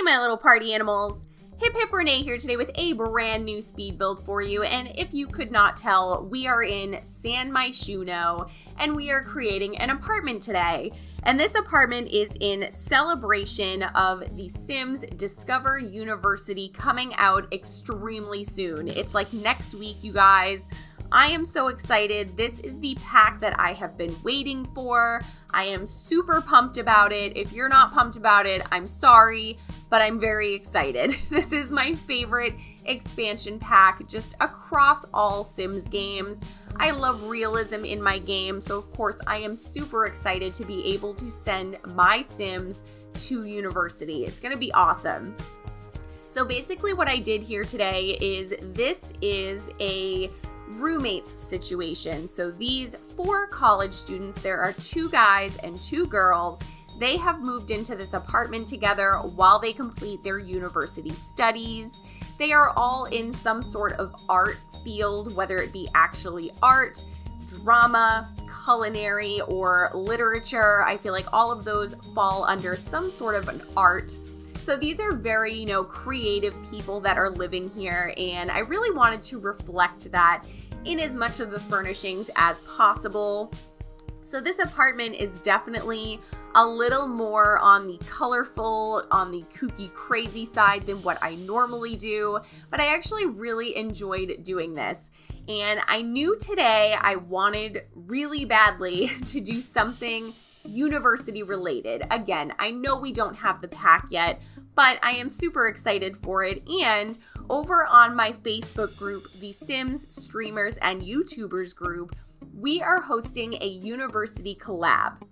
my little party animals. Hiphiprenee here today with a brand new speed build for you, and if you could not tell, we are in San Myshuno and we are creating an apartment today. And this apartment is in celebration of the Sims Discover University coming out extremely soon. It's like next week, you guys. I am so excited. This is the pack that I have been waiting for. I am super pumped about it. If you're not pumped about it, I'm sorry, but I'm very excited. This is my favorite expansion pack just across all Sims games. I love realism in my game, so of course I am super excited to be able to send my Sims to university. It's gonna be awesome. So basically what I did here today is this is a roommates situation. So these 4 college students, there are 2 guys and 2 girls. They have moved into this apartment together while they complete their university studies. They are all in some sort of art field, whether it be actually art, drama, culinary, or literature. I feel like all of those fall under some sort of an art. So these are very, creative people that are living here, and I really wanted to reflect that in as much of the furnishings as possible. So this apartment is definitely a little more on the colorful, on the kooky, crazy side than what I normally do, but I actually really enjoyed doing this. And I knew today I wanted really badly to do something university related. Again, I know we don't have the pack yet, but I am super excited for it. And over on my Facebook group, the Sims Streamers and YouTubers group, we are hosting a university collab.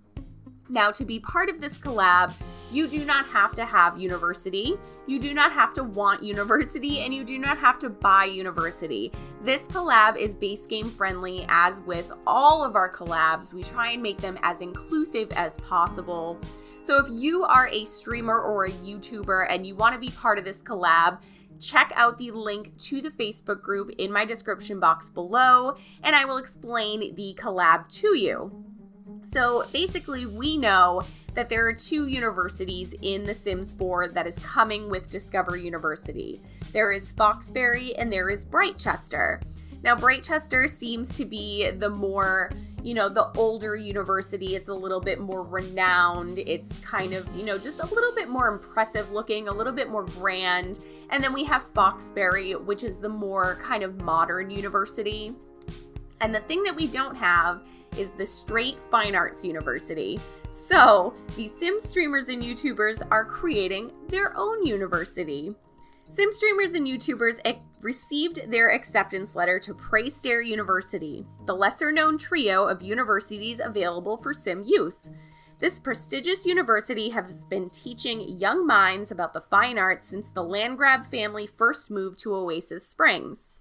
Now, to be part of this collab, you do not have to have university, you do not have to want university, and you do not have to buy university. This collab is base game friendly, as with all of our collabs. We try and make them as inclusive as possible. So if you are a streamer or a YouTuber and you want to be part of this collab, check out the link to the Facebook group in my description box below, and I will explain the collab to you. So basically, we know that there are 2 universities in The Sims 4 that is coming with Discover University. There is Foxbury and there is Brightchester. Now, Brightchester seems to be the more, the older university. It's a little bit more renowned. It's kind of, just a little bit more impressive looking, a little bit more grand. And then we have Foxbury, which is the more kind of modern university. And the thing that we don't have is the straight fine arts university. So the Sim streamers and YouTubers are creating their own university. Sim streamers and YouTubers received their acceptance letter to Praestare University, the lesser-known trio of universities available for Sim youth. This prestigious university has been teaching young minds about the fine arts since the Landgrab family first moved to Oasis Springs.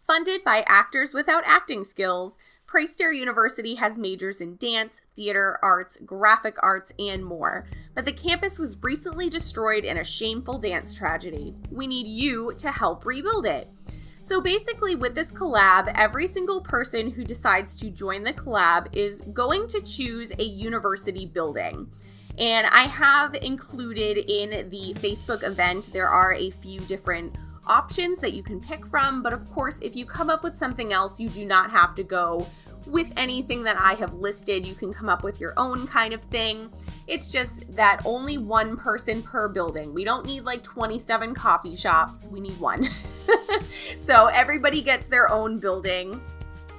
Funded by Actors Without Acting Skills, Praestare University has majors in dance, theater, arts, graphic arts, and more. But the campus was recently destroyed in a shameful dance tragedy. We need you to help rebuild it. So basically with this collab, every single person who decides to join the collab is going to choose a university building. And I have included in the Facebook event, there are a few different options that you can pick from, but of course, if you come up with something else, you do not have to go with anything that I have listed. You can come up with your own kind of thing. It's just that only 1 person per building. We don't need like 27 coffee shops. We need 1. So everybody gets their own building.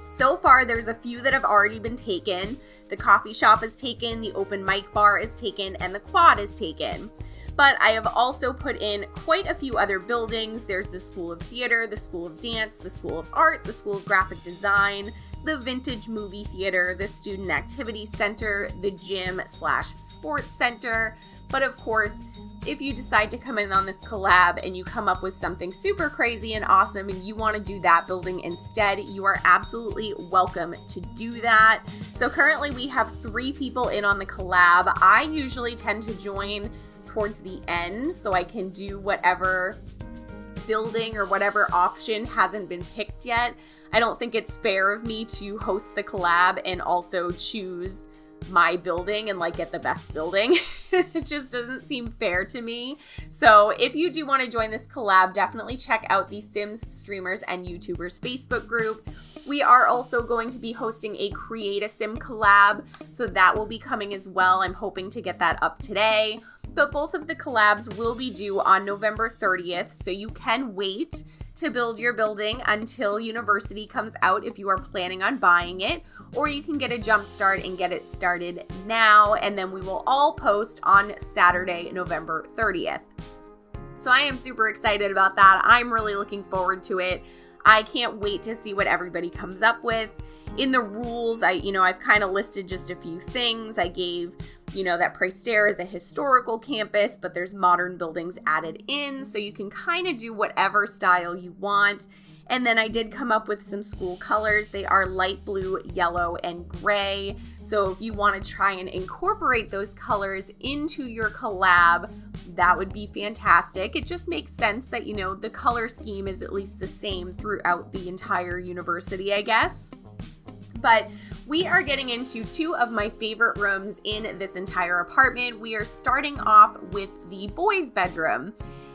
So far, there's a few that have already been taken. The coffee shop is taken, the open mic bar is taken, and the quad is taken. But I have also put in quite a few other buildings. There's the School of Theater, the School of Dance, the School of Art, the School of Graphic Design, the Vintage Movie Theater, the Student Activity Center, the Gym/Sports Center. But of course, if you decide to come in on this collab and you come up with something super crazy and awesome and you want to do that building instead, you are absolutely welcome to do that. So currently we have 3 people in on the collab. I usually tend to join towards the end so I can do whatever building or whatever option hasn't been picked yet. I don't think it's fair of me to host the collab and also choose my building and like get the best building. It just doesn't seem fair to me. So if you do want to join this collab, definitely check out the Sims Streamers and YouTubers Facebook group. We are also going to be hosting a Create a Sim collab, so that will be coming as well. I'm hoping to get that up today. But both of the collabs will be due on November 30th, so you can wait to build your building until university comes out if you are planning on buying it, or you can get a jump start and get it started now, and then we will all post on Saturday, November 30th. So I am super excited about that. I'm really looking forward to it. I can't wait to see what everybody comes up with. In the rules, I've kind of listed just a few things. I gave, that Praestare is a historical campus, but there's modern buildings added in, so you can kind of do whatever style you want. And then I did come up with some school colors. They are light blue, yellow, and gray. So if you want to try and incorporate those colors into your collab, that would be fantastic. It just makes sense that, the color scheme is at least the same throughout the entire university, I guess. But we are getting into two of my favorite rooms in this entire apartment. We are starting off with the boys' bedroom.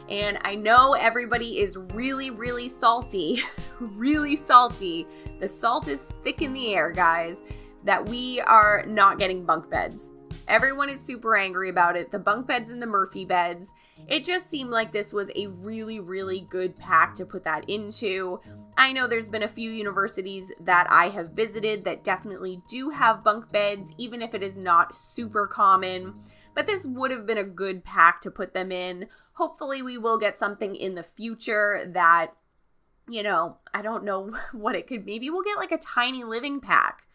And I know everybody is really, really salty, really salty. The salt is thick in the air, guys, that we are not getting bunk beds. Everyone is super angry about it. The bunk beds and the Murphy beds. It just seemed like this was a really, really good pack to put that into. I know there's been a few universities that I have visited that definitely do have bunk beds, even if it is not super common. But this would have been a good pack to put them in. Hopefully we will get something in the future that, I don't know what it could be. Maybe we'll get like a tiny living pack.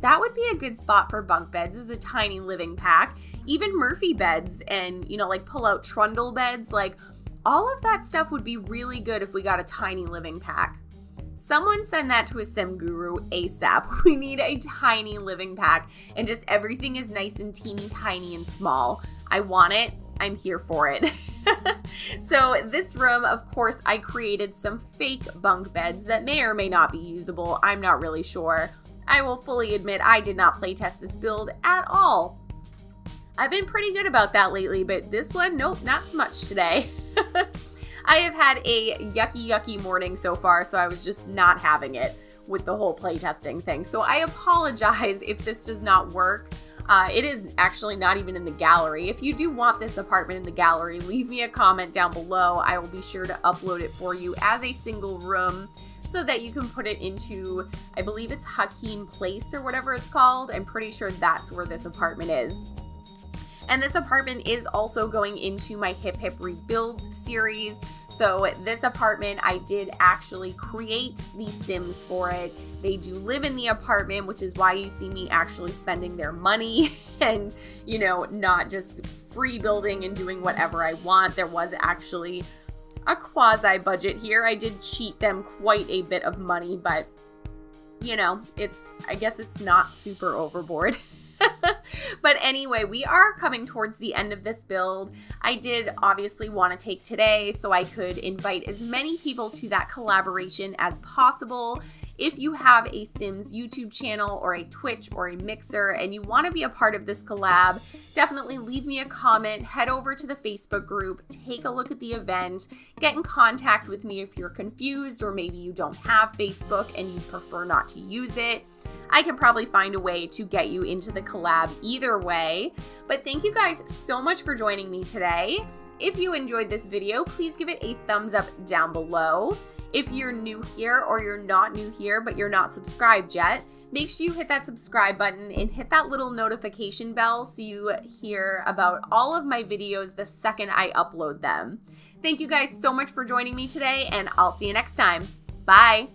That would be a good spot for bunk beds, is a tiny living pack. Even Murphy beds and, like pull-out trundle beds, like all of that stuff would be really good if we got a tiny living pack. Someone send that to a sim guru ASAP. We need a tiny living pack and just everything is nice and teeny tiny and small. I want it. I'm here for it. So this room, of course, I created some fake bunk beds that may or may not be usable. I'm not really sure. I will fully admit I did not playtest this build at all. I've been pretty good about that lately, but this one, nope, not so much today. I have had a yucky morning so far, so I was just not having it with the whole playtesting thing. So I apologize if this does not work. It is actually not even in the gallery. If you do want this apartment in the gallery, leave me a comment down below. I will be sure to upload it for you as a single room so that you can put it into, I believe it's Hakeem Place or whatever it's called. I'm pretty sure that's where this apartment is. And this apartment is also going into my Hip Hip Rebuilds series. So this apartment, I did actually create the Sims for it. They do live in the apartment, which is why you see me actually spending their money and, not just free building and doing whatever I want. There was actually a quasi budget here. I did cheat them quite a bit of money, but I guess it's not super overboard. But anyway, we are coming towards the end of this build. I did obviously want to take today so I could invite as many people to that collaboration as possible. If you have a Sims YouTube channel or a Twitch or a Mixer and you want to be a part of this collab, definitely leave me a comment, head over to the Facebook group, take a look at the event, get in contact with me if you're confused or maybe you don't have Facebook and you prefer not to use it. I can probably find a way to get you into the collab either way. But thank you guys so much for joining me today. If you enjoyed this video, please give it a thumbs up down below. If you're new here or you're not new here but you're not subscribed yet, make sure you hit that subscribe button and hit that little notification bell so you hear about all of my videos the second I upload them. Thank you guys so much for joining me today, and I'll see you next time. Bye!